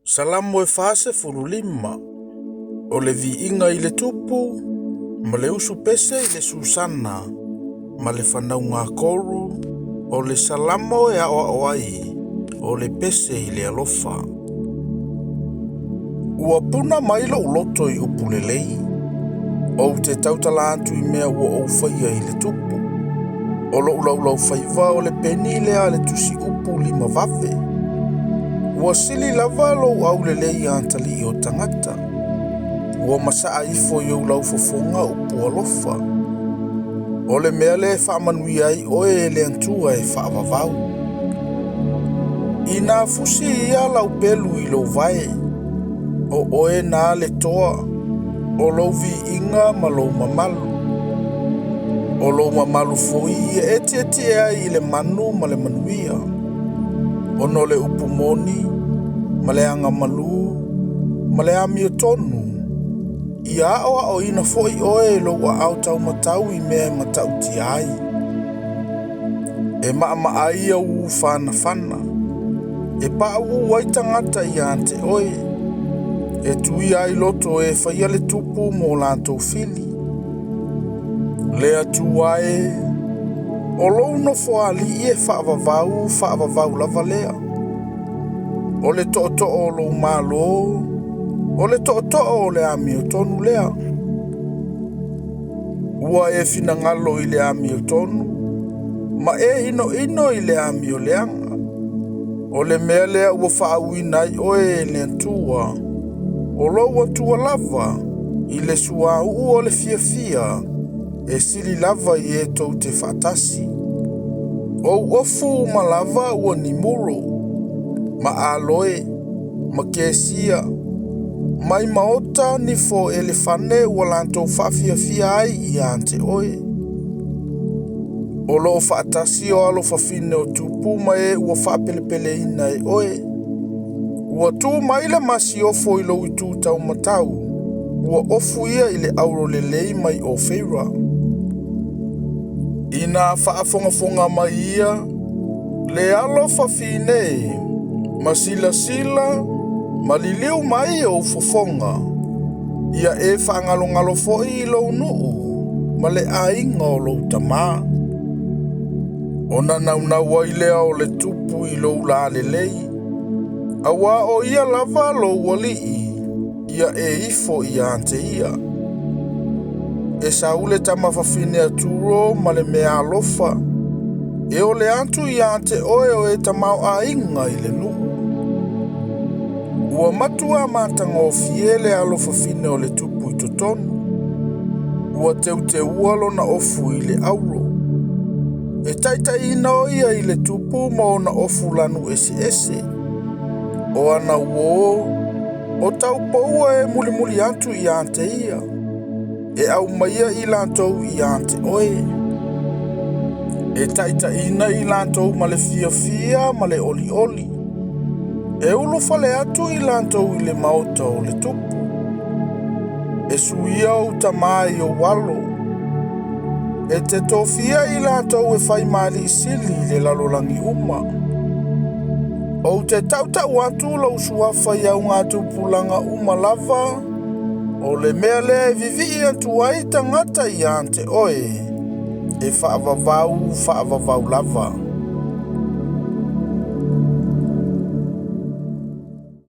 Salamo e fase fululima. O le viinga i le tupu, ma le usu pese i le susana, ma le whanau ngā koru, o le salamo e awa awai, o le pese i le alofa. Ua puna mailo uloto i upu le lei, o te tautala atu i mea ua o whaia i le tupu, o lo ulau whaiva o le peni lea le tusi upu lima vave. Ua sili lava lo au le lei antali o tangata. Ua masaa ifo i ulau fofonga upu alofa. O le mea le whaamanui ai oe le antua e whaavavau. I nā fusi ia lau pelu i lo vai. O oe nā le toa. O lo vi inga ma lo mamalu. O lo mamalu foi e eti ai le manu ma le manuia. Ono le upu moni, ma le anga malu, ma le ami o tonu. Ia aoa o ina foi oe lo wa au tau matau i mea matau ti ai. E maa ai au whana. E pa au waitangata i ante oe. E tui ai loto e whaia le tupu mo lantou fili. Lea tuae, o lou no foali e whaavavau lava lea. O le to'o o lou malo, o le to'o o le ami o tonu lea. Ua e fina ngalo i le ami o tonu, ma e ino i le ami o leanga. O le mea lea ua whaauina i oe le antua, o lou atua lava, i le sua o le fia, e sili lava i e tou te whaatasi. O ofu ma lava ua ni muro, ma aloe, ma kesia, mai maota ni fo elefane ua lantou whaafia ai i ante oe. O loo whaatasi o alo whafine o tupu ma e ua whaapelepele ina e oe. Ua tu maile masi ofo i lo i tu tau matau, ua ofu ia i le auro le lei mai o feira. Ina whaafongafonga mai ia, le alo whafine, ma sila, ma liliu mai o fofonga. Ia e whaangalo foi i lo nuu, ma le ainga o lo tama. Ona naunau ai lea o le tupu i lo la le lei. Awa o ia lava lo walii, ia e ifo i ante ia. E saule tama whawhine aturo ma le mea alofa. E o le antu i ante oe o e tamau a inga i le nuu. Ua matua matanga o fiele alofa fine o le tupu i totonu. Ua te ualo na ofu i le auro. E taita ina o ia i le tupu ma o na ofu lanu ese. O ana uo, o tau paua e muli antu i ante ia. E au maia i lantou i ante oe. E taita ina i lantou ma le fia ma le oli. E ulu fale atu i lantou i le maota o le tupu. E suia o tamai o walo. E te tofia i lantou e fai mali i sili le lalolangi uma. O te tautau atu lau suafa i au ngā tupulanga uma lava, o le mea le vivi atu ai tangata i ante oe, e whaavavau lava.